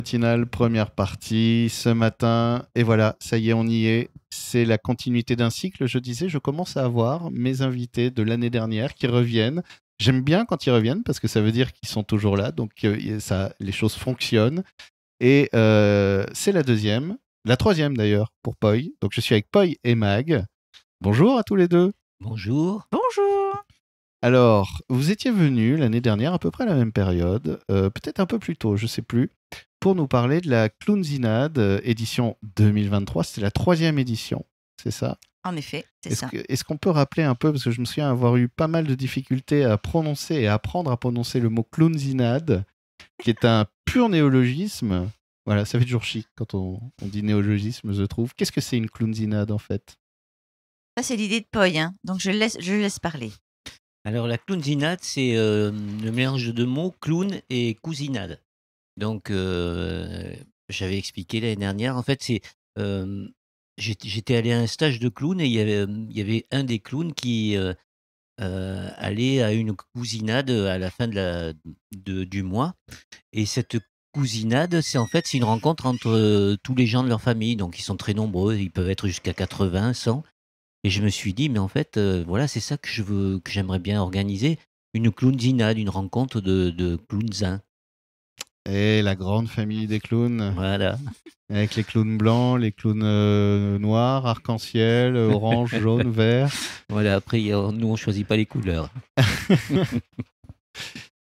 Matinale, première partie, ce matin, et voilà, ça y est, on y est. C'est la continuité d'un cycle, je disais, je commence à avoir mes invités de l'année dernière qui reviennent. J'aime bien quand ils reviennent parce que ça veut dire qu'ils sont toujours là, donc les choses fonctionnent. Et c'est la troisième d'ailleurs pour Poi. Donc je suis avec Poi et Mag. Bonjour à tous les deux. Bonjour. Bonjour. Alors, vous étiez venus l'année dernière, à peu près à la même période, peut-être un peu plus tôt, je ne sais plus, pour nous parler de la Clownzinade, édition 2023. C'était la 3e édition, c'est ça? En effet, c'est ça. Est-ce qu'on peut rappeler un peu, parce que je me souviens avoir eu pas mal de difficultés à prononcer et à apprendre à prononcer le mot Clownzinade, qui est un pur néologisme. Voilà, ça fait toujours chic quand on dit néologisme, je trouve. Qu'est-ce que c'est une Clownzinade en fait? Ça, c'est l'idée de Poi, hein. Donc je le laisse parler. Alors la clownzinade, c'est le mélange de deux mots, clown et cousinade. Donc j'avais expliqué l'année dernière, en fait j'étais allé à un stage de clown et il y avait un des clowns qui allait à une cousinade à la fin du mois. Et cette cousinade, c'est une rencontre entre tous les gens de leur famille. Donc ils sont très nombreux, ils peuvent être jusqu'à 80, 100. Et je me suis dit, mais en fait, voilà, c'est ça que j'aimerais bien organiser. Une clownzinade, une rencontre de clownzins. Et la grande famille des clowns. Voilà. Avec les clowns blancs, les clowns noirs, arc-en-ciel, orange, jaune, vert. Voilà, après, nous, on choisit pas les couleurs.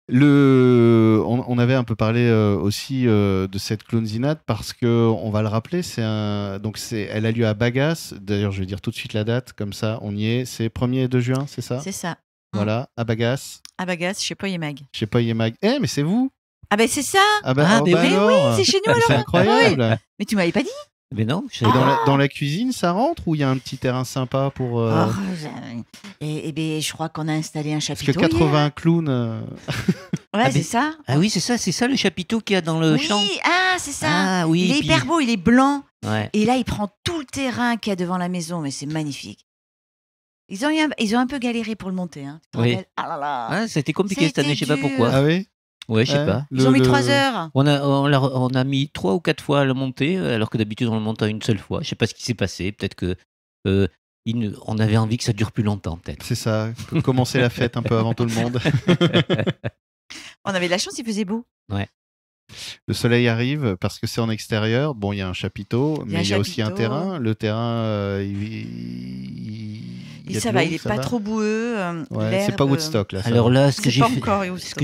On avait un peu parlé aussi de cette clownzinade parce que, on va le rappeler, elle a lieu à Bagas. D'ailleurs, je vais dire tout de suite la date, comme ça on y est. C'est 1er et 2 juin, c'est ça? C'est ça. Voilà, à Bagas. À Bagas, chez Poi et Mag. Chez Poi et Mag. Eh, mais c'est vous! Ah ben c'est ça. Mais oui, c'est chez nous alors. C'est incroyable. Ah oui. Mais tu m'avais pas dit? Mais non, dans la cuisine, ça rentre ou il y a un petit terrain sympa pour... Et ben, je crois qu'on a installé un chapiteau. Parce que 80 clowns... Ouais, c'est ça. Ah oui, c'est ça le chapiteau qu'il y a dans le champ. Oui, c'est ça. Ah oui. Il est hyper beau, il est blanc. Ouais. Et là, il prend tout le terrain qu'il y a devant la maison, mais c'est magnifique. Ils ont un peu galéré pour le monter. Hein. Oui. Ah là là. Ah, ça a été compliqué cette année, je sais pas pourquoi. Ah oui? Ouais, je sais pas. Ils ont mis 3 heures. On a mis 3 ou 4 fois à le monter, alors que d'habitude on le monte à une seule fois. Je sais pas ce qui s'est passé. Peut-être que on avait envie que ça dure plus longtemps, peut-être. C'est ça. Commencer la fête un peu avant tout le monde. On avait de la chance, il faisait beau. Ouais. Le soleil arrive parce que c'est en extérieur. Bon, il y a un chapiteau, mais il y a aussi un terrain. Le terrain, ça va, il est pas trop boueux. C'est pas Woodstock là. Alors là, ce que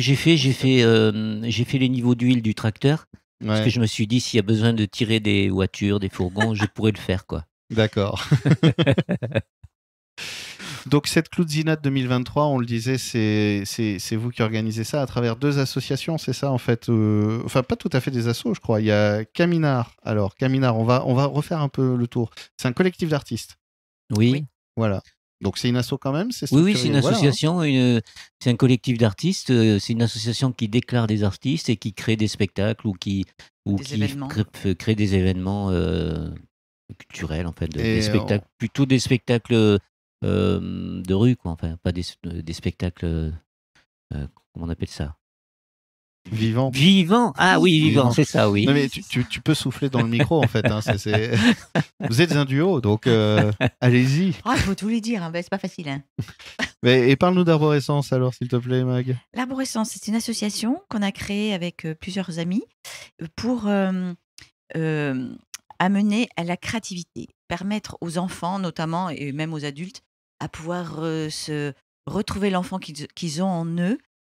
j'ai fait, j'ai fait les niveaux d'huile du tracteur. Ouais. Parce que je me suis dit, s'il y a besoin de tirer des voitures, des fourgons, je pourrais le faire, quoi. D'accord. Donc cette Clownzinade 2023, on le disait, c'est vous qui organisez ça à travers 2 associations, c'est ça en fait. Enfin, pas tout à fait des assos, je crois. Il y a Caminar. Alors Caminar, on va refaire un peu le tour. C'est un collectif d'artistes. Oui. Voilà. Donc c'est une asso quand même, c'est ça? Oui, c'est une association, c'est un collectif d'artistes. C'est une association qui déclare des artistes et qui crée des spectacles ou qui crée des événements culturels en fait, plutôt des spectacles de rue, quoi. Enfin, pas des spectacles. Comment on appelle ça? Vivant. Ah oui, vivant, c'est ça, oui. Non, mais tu peux souffler dans le micro, en fait. Hein, Vous êtes un duo, donc allez-y. Il faut tous les dire, hein, c'est pas facile. Hein. Et parle-nous d'Arborescence, alors, s'il te plaît, Mag. L'Arborescence, c'est une association qu'on a créée avec plusieurs amis pour amener à la créativité, permettre aux enfants, notamment, et même aux adultes, à pouvoir se retrouver l'enfant qu'ils ont en eux,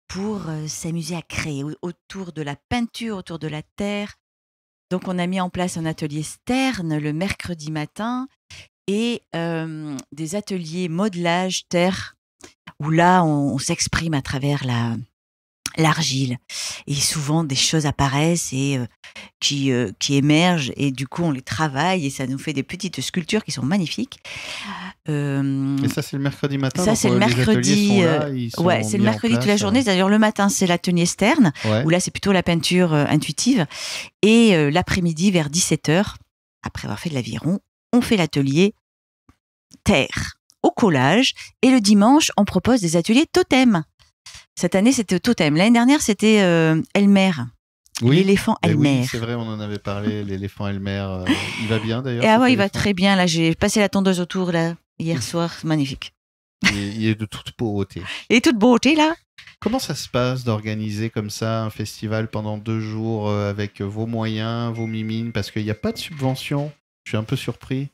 pour s'amuser à créer autour de la peinture, autour de la terre. Donc, on a mis en place un atelier Stern le mercredi matin et des ateliers modelage terre où là, on s'exprime à travers l'argile. Et souvent, des choses apparaissent et qui émergent et du coup, on les travaille et ça nous fait des petites sculptures qui sont magnifiques. Et ça, c'est le mercredi matin. Ça, c'est le mercredi. C'est le mercredi toute la journée. D'ailleurs, le matin, c'est l'atelier Stern, où là, c'est plutôt la peinture intuitive. Et l'après-midi, vers 17h, après avoir fait de l'aviron, on fait l'atelier terre au collage. Et le dimanche, on propose des ateliers totem. Cette année, c'était totem. L'année dernière, c'était Elmer. L'éléphant Mais oui, Elmer. c'est vrai, on en avait parlé, l'éléphant Elmer. Il va bien d'ailleurs. Et ah cet ouais, il va éléphant très bien. Là, j'ai passé la tondeuse autour là hier soir, c'est magnifique. Il est de toute beauté. Et toute beauté là. Comment ça se passe d'organiser comme ça un festival pendant 2 jours avec vos moyens, vos mimines, parce qu'il n'y a pas de subvention? Je suis un peu surpris.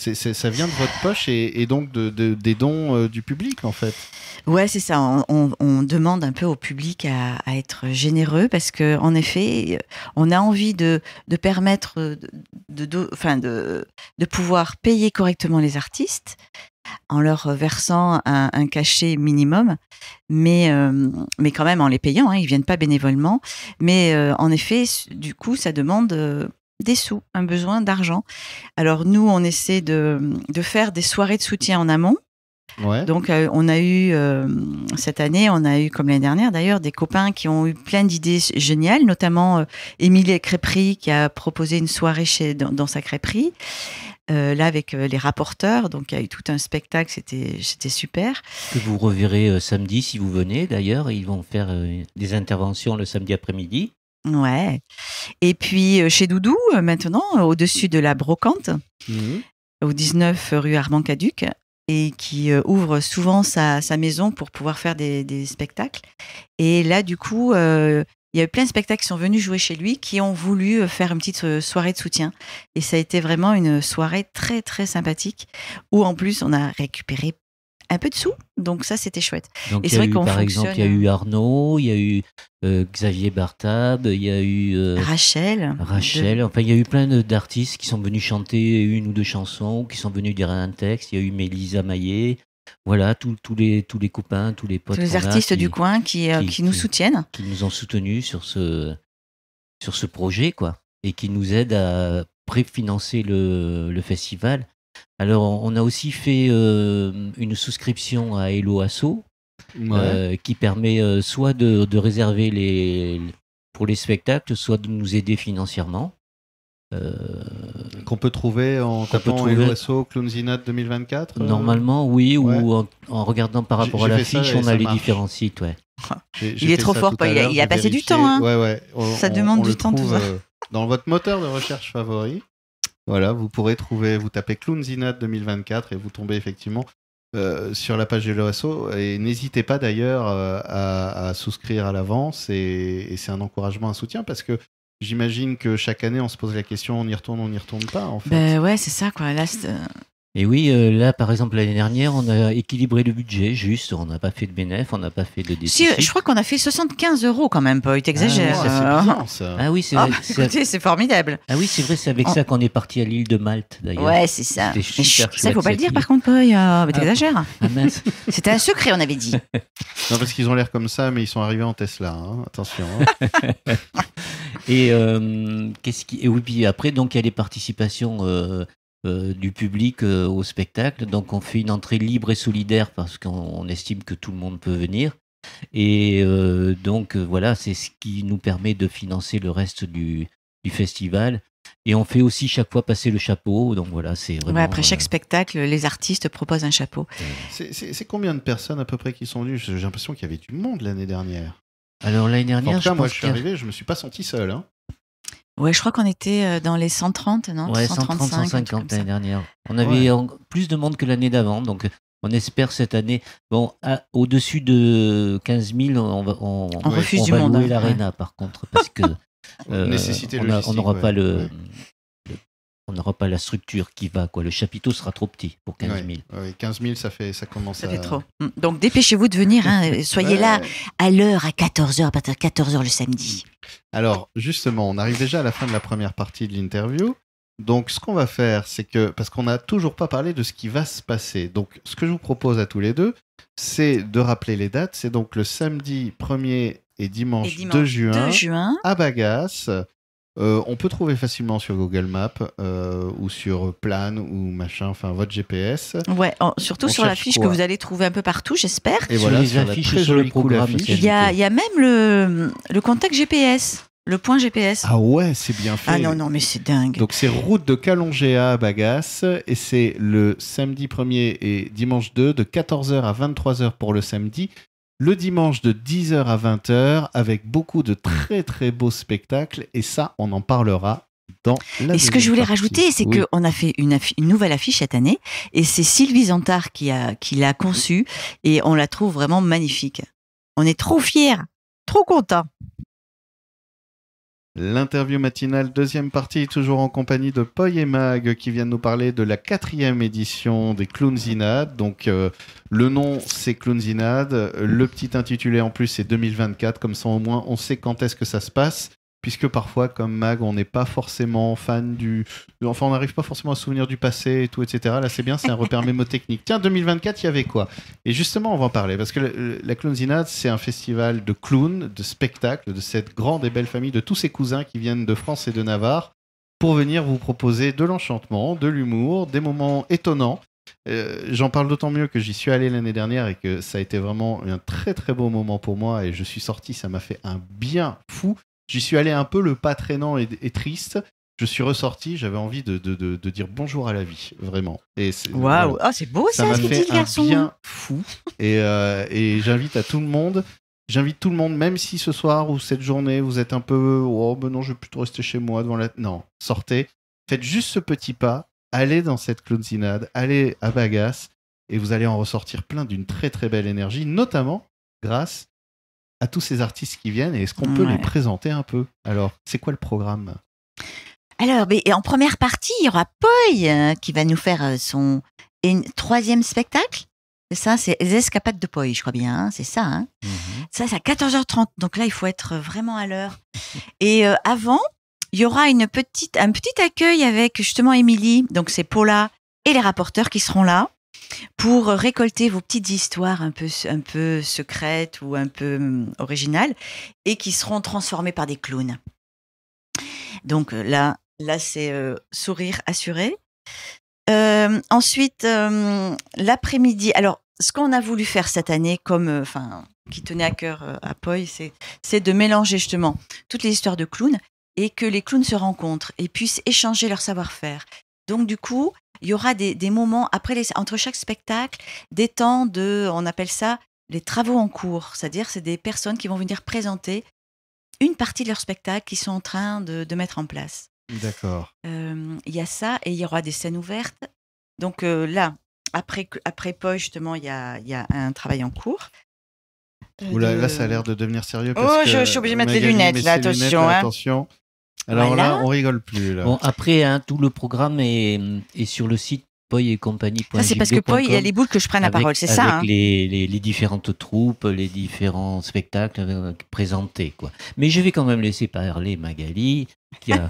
Ça vient de votre poche et donc des dons du public en fait. Ouais, c'est ça. On demande un peu au public à être généreux parce que, en effet, on a envie de permettre de pouvoir payer correctement les artistes en leur versant un cachet minimum, mais quand même en les payant. Hein, ils viennent pas bénévolement, mais en effet, du coup, ça demande des sous, un besoin d'argent. Alors nous, on essaie de faire des soirées de soutien en amont. Ouais. Donc, on a eu, cette année, on a eu, comme l'année dernière d'ailleurs, des copains qui ont eu plein d'idées géniales, notamment Émilie Crêperie qui a proposé une soirée dans sa crêperie, là avec les rapporteurs. Donc, il y a eu tout un spectacle, c'était super. Que vous reverrez samedi si vous venez d'ailleurs. Ils vont faire des interventions le samedi après-midi. Ouais. Et puis, chez Doudou, maintenant, au-dessus de la Brocante, au 19 rue Armand-Caduc, et qui ouvre souvent sa maison pour pouvoir faire des spectacles. Et là, du coup, il y a eu plein de spectacles qui sont venus jouer chez lui, qui ont voulu faire une petite soirée de soutien. Et ça a été vraiment une soirée très, très sympathique, où en plus, on a récupéré un peu de sous. Donc ça, c'était chouette. Donc, et c'est vrai qu'on par exemple, il y a eu Arnaud, il y a eu Xavier Bartab, il y a eu Rachel. Enfin, il y a eu plein d'artistes qui sont venus chanter une ou deux chansons, qui sont venus dire un texte. Il y a eu Mélisa Maillet. Voilà, tous les copains, tous les potes. Tous les artistes du coin qui nous soutiennent. Qui nous ont soutenus sur ce projet, quoi. Et qui nous aident à préfinancer le festival. Alors, on a aussi fait une souscription à Hello Asso, qui permet soit de réserver pour les spectacles, soit de nous aider financièrement. Qu'on peut trouver en tapant Hello Asso Clownzinat 2024 Normalement, oui, ou en regardant par rapport à l'affiche, on a les différents sites. Ouais. Il est trop fort, il a passé du temps. Hein. Ouais. Ça demande du temps, tout ça. Dans votre moteur de recherche favori. Voilà, vous pourrez trouver, vous tapez Clownzinat 2024 et vous tombez effectivement sur la page de l'OASO. Et n'hésitez pas d'ailleurs à souscrire à l'avance et c'est un encouragement, un soutien parce que j'imagine que chaque année on se pose la question on y retourne pas en fait. Ben ouais, c'est ça quoi. Là, et oui, là par exemple l'année dernière on a équilibré le budget, juste, on n'a pas fait de bénéfice, on n'a pas fait de déficit. Si, je crois qu'on a fait 75 € quand même, pas, t'exagères. C'est bien ça. Ah oui, c'est vrai. Écoutez, c'est formidable. Ah oui, c'est vrai, c'est avec ça qu'on est parti à l'île de Malte d'ailleurs. Ouais, c'est ça. C'était super ça, faut pas le dire par contre, Paul. Mais t'exagères. Ah mince. C'était un secret, on avait dit. Non, parce qu'ils ont l'air comme ça, mais ils sont arrivés en Tesla. Hein. Attention. Hein. Et oui, puis après, donc il y a les participations du public au spectacle. Donc on fait une entrée libre et solidaire parce qu'on estime que tout le monde peut venir. Et donc voilà, c'est ce qui nous permet de financer le reste du festival. Et on fait aussi chaque fois passer le chapeau. Donc voilà, c'est vraiment. Ouais, après chaque spectacle, les artistes proposent un chapeau. C'est combien de personnes à peu près qui sont venues? J'ai l'impression qu'il y avait du monde l'année dernière. Alors l'année dernière, en tout cas, moi je suis arrivé, je me suis pas senti seul. Hein. Ouais, je crois qu'on était dans les 130, non? Ouais, 150 l'année dernière. On avait plus de monde que l'année d'avant, donc on espère cette année. Bon, au-dessus de 15 000, on refuse du va monde. Louer l'Arena, par contre, parce que on n'aura pas on n'aura pas la structure qui va, quoi. Le chapiteau sera trop petit pour 15 000. Ouais, 15 000, ça commence ça fait trop. Donc dépêchez-vous de venir, hein. Soyez là à l'heure, à 14h, à partir de 14h le samedi. Alors, justement, on arrive déjà à la fin de la première partie de l'interview. Donc, ce qu'on va faire, c'est que, parce qu'on n'a toujours pas parlé de ce qui va se passer, donc ce que je vous propose à tous les deux, c'est de rappeler les dates. C'est donc le samedi 1er et dimanche 2 juin à Bagasse. On peut trouver facilement sur Google Maps ou sur Plan ou machin, enfin votre GPS. Ouais, surtout sur l'affiche que vous allez trouver un peu partout, j'espère. Et voilà, les affiches, sur le programme. Il y a même le contact GPS, le point GPS. Ah ouais, c'est bien fait. Ah non, mais c'est dingue. Donc c'est route de Calongéa à Bagasse et c'est le samedi 1er et dimanche 2 de 14h à 23h pour le samedi le dimanche de 10h à 20h avec beaucoup de très très beaux spectacles et ça, on en parlera dans la Et ce que je voulais deuxième partie. rajouter, c'est Oui. qu'on a fait une nouvelle affiche cette année et c'est Sylvie Zantard qui l'a conçue et on la trouve vraiment magnifique. On est trop fiers, trop contents. L'interview matinale, deuxième partie, toujours en compagnie de Poi et Mag qui viennent nous parler de la 4e édition des Clownzinades. Donc le nom c'est Clownzinades, le petit intitulé en plus c'est 2024, comme ça au moins on sait quand est-ce que ça se passe. Puisque parfois, comme Mag, on n'est pas forcément fan du... Enfin, on n'arrive pas forcément à se souvenir du passé et tout, etc. Là, c'est bien, c'est un repère mémotechnique. Tiens, 2024, il y avait quoi? Et justement, on va en parler. Parce que la Clownzinade, c'est un festival de clowns, de spectacles, de cette grande et belle famille, de tous ces cousins qui viennent de France et de Navarre, pour venir vous proposer de l'enchantement, de l'humour, des moments étonnants. J'en parle d'autant mieux que j'y suis allé l'année dernière et que ça a été vraiment un très très beau moment pour moi. Et je suis sorti, ça m'a fait un bien fou. J'y suis allé un peu le pas traînant et triste. Je suis ressorti, j'avais envie de dire bonjour à la vie, vraiment. Waouh, voilà. c'est beau Ça ça, m'a ce qu'il dit fait le un garçon. bien fou. Et j'invite tout le monde, même si ce soir ou cette journée, vous êtes un peu « Oh, ben non, je vais plutôt rester chez moi devant la... » Non, sortez, faites juste ce petit pas, allez dans cette Clownzinade, allez à Bagasse, et vous allez en ressortir plein d'une très très belle énergie, notamment grâce à tous ces artistes qui viennent. Et est-ce qu'on peut les présenter un peu? Alors, c'est quoi le programme? Alors, et en première partie, il y aura Poi qui va nous faire son 3e spectacle. C'est ça, c'est Les Escapades de Poi, je crois bien, hein, c'est ça. Hein. Ça, c'est à 14h30, donc là, il faut être vraiment à l'heure. Et avant, il y aura un petit accueil avec justement Émilie, donc c'est Paula et les rapporteurs qui seront là pour récolter vos petites histoires un peu secrètes ou un peu originales et qui seront transformées par des clowns. Donc là c'est sourire assuré. Ensuite, l'après-midi. Alors, ce qu'on a voulu faire cette année, qui tenait à cœur à Poi, c'est de mélanger justement toutes les histoires de clowns et que les clowns se rencontrent et puissent échanger leur savoir-faire. Donc, du coup, il y aura des moments entre chaque spectacle, des temps on appelle ça les travaux en cours. C'est-à-dire, c'est des personnes qui vont venir présenter une partie de leur spectacle qu'ils sont en train de mettre en place. D'accord. Il y a ça et il y aura des scènes ouvertes. Donc là, après Poi, justement, il y a un travail en cours. Oula, là, ça a l'air de devenir sérieux. Je suis obligée de mettre les lunettes, là, attention. Attention. Alors voilà. Là, on rigole plus. Là. Bon, après, tout le programme est sur le site Poi et compagnie. Ça, c'est parce que Poi, il y a les boules que je prenne la parole, c'est ça. Avec les différentes troupes, les différents spectacles présentés, quoi. Mais je vais quand même laisser parler Magali, qui a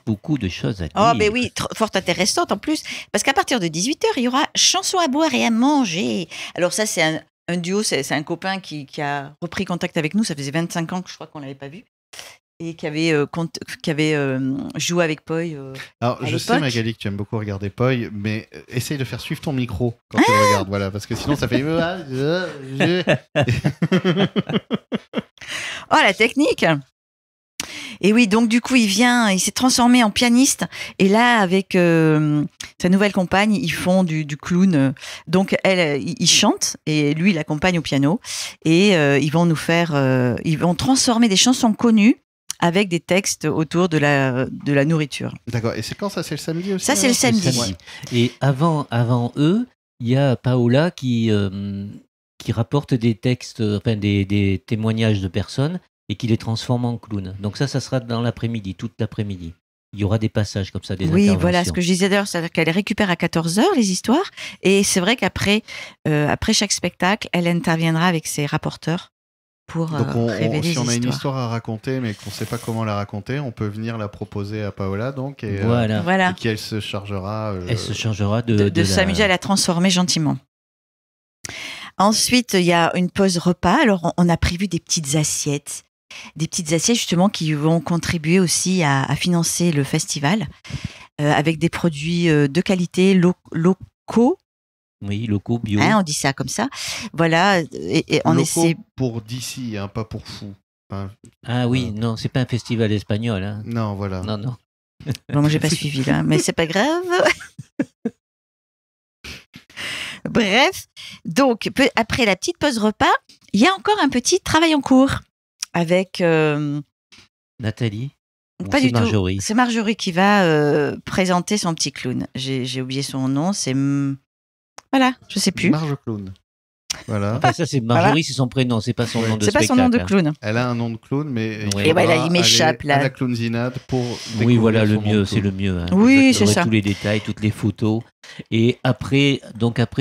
beaucoup de choses à dire. Oh, ben oui, fort intéressante en plus, parce qu'à partir de 18h, il y aura chansons à boire et à manger. Alors ça, c'est un duo, c'est un copain qui a repris contact avec nous, ça faisait 25 ans que je crois qu'on ne l'avait pas vu, et qui avait joué avec Poi. Alors, je sais, Magali, que tu aimes beaucoup regarder Poi, mais essaye de faire suivre ton micro quand tu le regardes, voilà, parce que sinon ça fait... Oh, la technique! Et oui, donc du coup, il s'est transformé en pianiste. Et là, avec sa nouvelle compagne, ils font du clown. Donc, il chante et lui, il accompagne au piano. Et ils vont transformer des chansons connues avec des textes autour de la nourriture. D'accord. Et c'est quand ça? C'est le samedi aussi? Ça, c'est le samedi. Ouais. Et avant eux, il y a Paola qui rapporte des textes, enfin des témoignages de personnes et qui les transforme en clown. Donc ça sera dans l'après-midi, toute l'après-midi. Il y aura des passages comme ça, des interventions. Oui, voilà ce que je disais d'ailleurs, c'est-à-dire qu'elle les récupère à 14h, les histoires. Et c'est vrai qu'après chaque spectacle, elle interviendra avec ses rapporteurs pour révéler les histoires. Si on a une histoire à raconter, mais qu'on ne sait pas comment la raconter, on peut venir la proposer à Paola, donc, et qui elle se chargera... Elle se chargera de s'amuser à la transformer gentiment. Ensuite, il y a une pause repas. Alors, on a prévu des petites assiettes justement qui vont contribuer aussi à financer le festival avec des produits de qualité locaux. Oui, locaux, bio. Hein, on dit ça comme ça. Voilà. Et on essaie... pour d'ici, hein, pas pour fou. Enfin, ah oui, non, c'est pas un festival espagnol. Hein. Non, voilà. Non. Bon, moi, j'ai pas suivi là, mais c'est pas grave. Bref, donc après la petite pause repas, il y a encore un petit travail en cours avec Nathalie? Ou pas c'est du Marjorie? tout. C'est Marjorie qui va présenter son petit clown. J'ai oublié son nom. C'est voilà, je sais plus. Marge Clown. Voilà. Enfin, ça, c'est Marjorie, c'est son prénom, c'est pas son nom de C'est pas spectacle. son nom de clown. Elle a un nom de clown, mais Ouais. Et voilà, faudra il m'échappe, aller là. à la clownzinade pour Oui, découvrir voilà, le son nom mieux, de c'est clown. le mieux. Hein. Oui, Vous c'est aurez ça. tous les détails, toutes les photos. Et après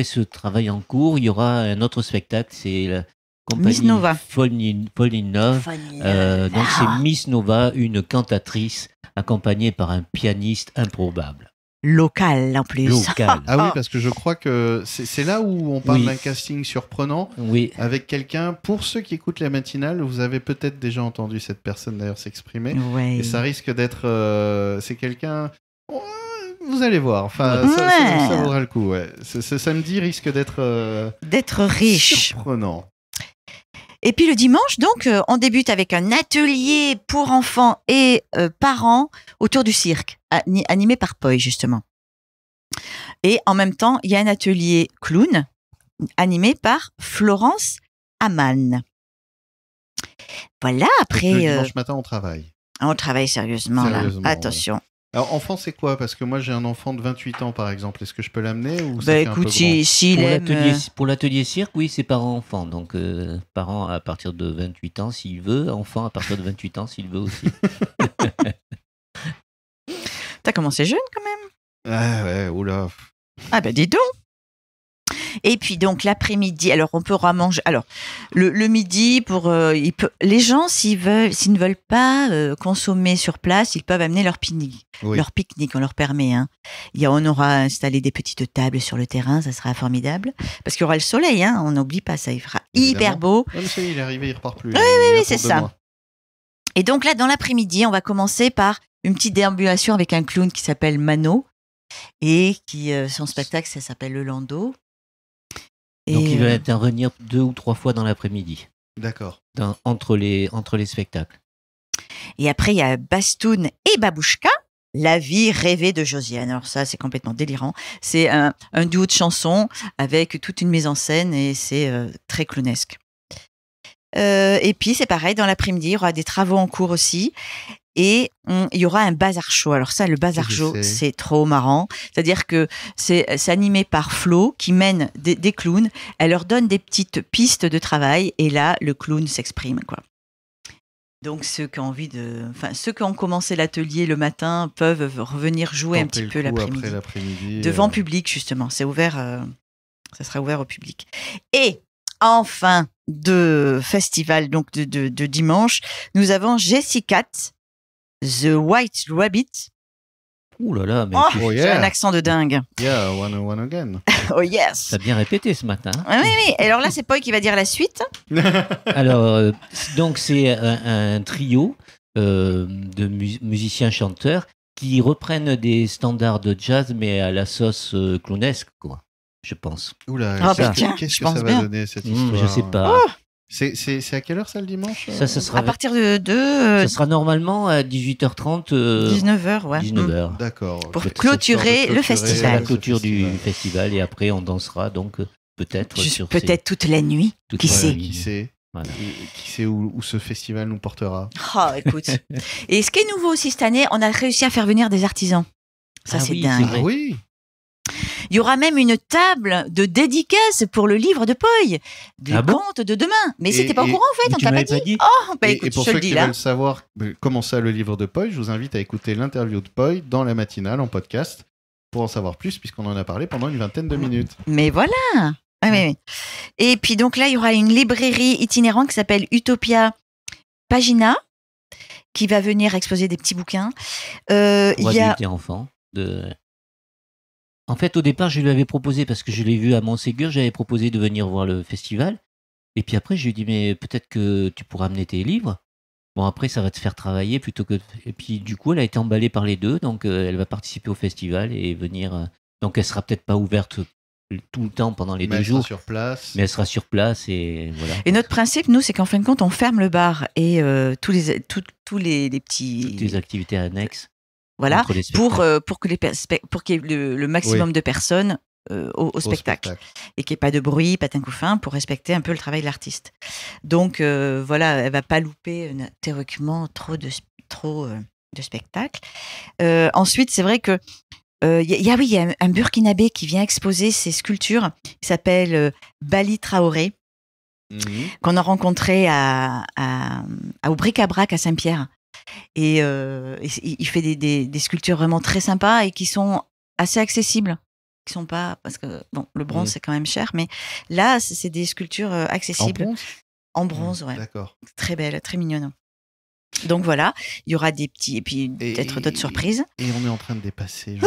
ce travail en cours, il y aura un autre spectacle, c'est la compagnie Miss Nova. Fall in Love. Donc c'est Miss Nova, une cantatrice accompagnée par un pianiste improbable. Local en plus. Local. Ah oui, parce que je crois que c'est là où on parle Oui. d'un casting surprenant Oui, avec quelqu'un. Pour ceux qui écoutent la matinale, vous avez peut-être déjà entendu cette personne d'ailleurs s'exprimer. Ouais. Et ça risque d'être. C'est quelqu'un. Ouais, vous allez voir. Enfin, Ouais. ça vaudra le coup. Ouais. Ce samedi risque d'être D'être riche. surprenant. Et puis le dimanche, donc, on débute avec un atelier pour enfants et parents autour du cirque, animé par Poi, justement. Et en même temps, il y a un atelier clown animé par Florence Amann. Voilà, Donc, après, le dimanche matin, on travaille. on travaille sérieusement, Sérieusement, là. Attention. Alors, enfant, c'est quoi? Parce que moi, j'ai un enfant de 28 ans, par exemple. Est-ce que je peux l'amener ou ça Bah fait un peu écoute, grand s'il aime... pour l'atelier cirque, oui, c'est parents-enfants. Donc, parents à partir de 28 ans s'il veut, enfants à partir de 28 ans s'il veut aussi. T'as commencé jeune quand même. Ah ouais, oula. Ah ben dis donc. Et puis donc l'après-midi, alors on peut ramanger. Alors le midi pour les gens s'ils ne veulent pas consommer sur place, ils peuvent amener leur pique-nique. Oui. Leur pique-nique, on leur permet. Hein. On aura installé des petites tables sur le terrain, ça sera formidable. Parce qu'il y aura le soleil, hein, on n'oublie pas ça, il fera Évidemment. hyper beau. Ouais, mais ça y est, il est arrivé, il repart plus. Oui, c'est ça. Et donc là, dans l'après-midi, on va commencer par une petite déambulation avec un clown qui s'appelle Mano et qui son spectacle, ça s'appelle Le Landau. Donc, il va intervenir 2 ou 3 fois dans l'après-midi, D'accord. entre les spectacles. Et après, il y a Bastoun et Babouchka, La vie rêvée de Josiane. Alors ça, c'est complètement délirant. C'est un duo de chansons avec toute une mise en scène et c'est très clownesque. Et puis, c'est pareil, dans l'après-midi, il y aura des travaux en cours aussi. Et il y aura un bazar show. Alors ça, le bazar show, c'est trop marrant. C'est-à-dire que c'est animé par Flo qui mène des clowns. Elle leur donne des petites pistes de travail et là, le clown s'exprime, quoi. Donc ceux qui ont commencé l'atelier le matin peuvent revenir jouer un petit peu l'après-midi. Devant public, justement. C'est ouvert, ça sera ouvert au public. Et en fin de festival, donc de dimanche, nous avons Jessica, The White Rabbit. Ouh là là, mais J'ai un accent de dingue. Yeah, one again. Oh yes. t'as bien répété ce matin. Oui. Alors là, c'est Poi qui va dire la suite. Alors, donc c'est un trio de musiciens-chanteurs qui reprennent des standards de jazz, mais à la sauce clownesque, quoi, je pense. Oula, tiens, qu'est-ce je que pense ça va bien. donner cette histoire? Je sais pas. C'est à quelle heure ça le dimanche? Ça sera À partir de ça sera normalement à 18h30. 19h, ouais. 19h. D'accord. Pour Cette clôturer sorte de le C'est festival. la clôture du festival et après on dansera donc peut-être sur Peut-être toute la nuit. toute Qui la sait nuit. Qui sait? Voilà. Qui sait où ce festival nous portera? Oh, écoute. Et ce qui est nouveau aussi cette année, on a réussi à faire venir des artisans. Ça, Ah c'est oui, dingue. c'est vrai. Ah oui. Il y aura même une table de dédicace pour le livre de Poi, des Ah bon contes de demain. Mais c'était pas au et- courant en fait, Mais on tu t'a pas m'avais dit. pas dit Oh, bah Et écoute, pour je te ceux le dis qui là. veulent savoir comment ça le livre de Poi, je vous invite à écouter l'interview de Poi dans la matinale en podcast pour en savoir plus, puisqu'on en a parlé pendant une vingtaine de minutes. Mais voilà. Oui. Et puis donc là, il y aura une librairie itinérante qui s'appelle Utopia Pagina, qui va venir exposer des petits bouquins. Pour Il y a adultes et enfants. En fait, au départ, je lui avais proposé, parce que je l'ai vu à Montségur, j'avais proposé de venir voir le festival. Et puis après, je lui ai dit, mais peut-être que tu pourras amener tes livres. Bon, après, ça va te faire travailler plutôt que... Et puis, du coup, elle a été emballée par les deux, donc elle va participer au festival et venir... Donc, elle sera peut-être pas ouverte tout le temps pendant les Mais 2 elle sera jours, sur place. mais elle sera sur place et voilà. Et notre principe, nous, c'est qu'en fin de compte, on ferme le bar et tous les petits... Toutes les activités annexes. Voilà, entre les spectacles. pour qu'il y ait le maximum de personnes au spectacle. Et qu'il n'y ait pas de bruit, pas d'un couffin, pour respecter un peu le travail de l'artiste. Donc voilà, elle va pas louper théoriquement trop de spectacles. Ensuite, c'est vrai que il y a un Burkinabé qui vient exposer ses sculptures. Il s'appelle Bali Traoré, qu'on a rencontré au Bric-à-Brac à Saint-Pierre. Et il fait des sculptures vraiment très sympas et qui sont assez accessibles. Qui sont pas, parce que bon, le bronze c'est quand même cher, mais là c'est des sculptures accessibles. En bronze, ouais. D'accord. Très belle, très mignonne. Donc voilà, il y aura des petits, et puis peut-être d'autres surprises. Et on est en train de dépasser.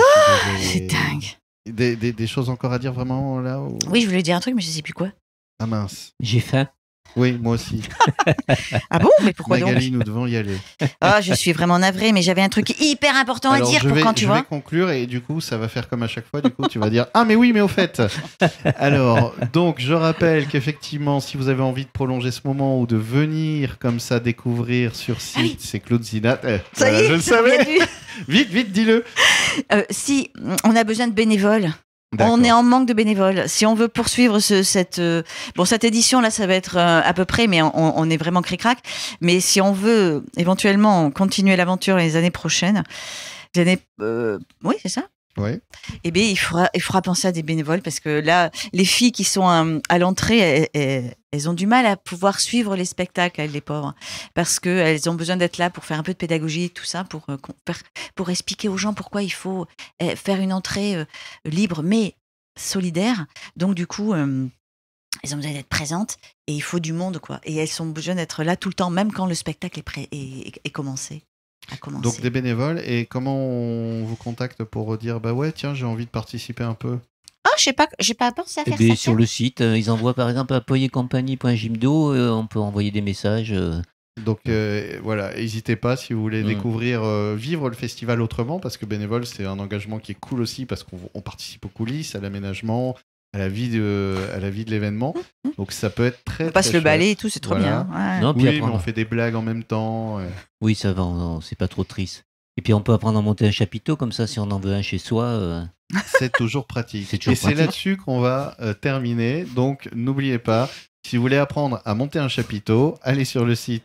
C'est dingue. Des choses encore à dire vraiment là Oui, je voulais dire un truc, mais je sais plus quoi. Ah mince. J'ai faim. Oui, moi aussi. Ah bon? Mais pourquoi Magali, donc? nous devons y aller. Ah, je suis vraiment navrée, mais j'avais un truc hyper important à dire pour quand tu vois. Je vais conclure et du coup, ça va faire comme à chaque fois. Du coup, tu vas dire ah mais oui, mais au fait. Alors, donc, je rappelle qu'effectivement, si vous avez envie de prolonger ce moment ou de venir comme ça découvrir sur site, c'est Claude Zinat. Ça y est, je le savais. Vite, dis-le. Si on a besoin de bénévoles. On est en manque de bénévoles. Si on veut poursuivre cette édition là, ça va être à peu près, mais on est vraiment cric-crac. Mais si on veut éventuellement continuer l'aventure les années prochaines, oui, c'est ça. Oui. Eh bien, il faudra penser à des bénévoles parce que là, les filles qui sont à l'entrée, elles ont du mal à pouvoir suivre les spectacles, les pauvres, parce qu'elles ont besoin d'être là pour faire un peu de pédagogie, tout ça, pour expliquer aux gens pourquoi il faut faire une entrée libre mais solidaire. Donc, du coup, elles ont besoin d'être présentes et il faut du monde, quoi. Et elles ont besoin d'être là tout le temps, même quand le spectacle est commencé. Donc des bénévoles, et comment on vous contacte pour dire bah ouais tiens j'ai envie de participer un peu? Ah je sais pas, j'ai pas pensé à faire ça. Sur le site, ils envoient par exemple à poyetcompagnie.gymdo, on peut envoyer des messages. Donc voilà, n'hésitez pas si vous voulez découvrir, vivre le festival autrement, parce que bénévole c'est un engagement qui est cool aussi, parce qu'on participe aux coulisses, à l'aménagement, à la vie de l'événement. Donc ça peut être très. On passe très le balai chouette. et tout, c'est trop Voilà. bien. Ouais. Non, Oui, mais on fait des blagues en même temps. Oui, ça va, c'est pas trop triste. Et puis on peut apprendre à monter un chapiteau, comme ça si on en veut un chez soi. C'est toujours pratique. C'est là-dessus qu'on va terminer. Donc n'oubliez pas, si vous voulez apprendre à monter un chapiteau, allez sur le site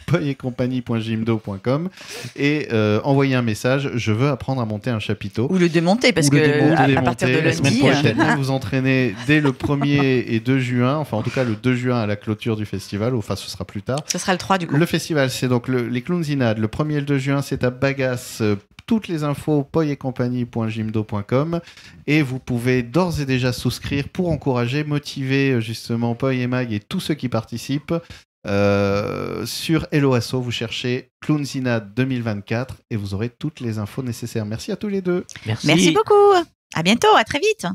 poyetcompagnie.gymdo.com et envoyez un message, je veux apprendre à monter un chapiteau. Ou le démonter, parce à partir de la semaine lundi... prochaine, vous entraînez dès le 1er et 2 juin, enfin en tout cas le 2 juin à la clôture du festival, enfin ce sera plus tard. Ce sera le 3 du coup. Le festival, c'est donc les Clowns Zinad. Le 1er et le 2 juin, c'est à Bagasse. Toutes les infos, poyetcompagnie.gymdo.com, et vous pouvez d'ores et déjà souscrire pour encourager, motiver justement Poy et Mag et tous ceux qui participent. Sur Helloasso, vous cherchez Clowns Zinad 2024 et vous aurez toutes les infos nécessaires. Merci à tous les deux. Merci beaucoup. À bientôt, à très vite.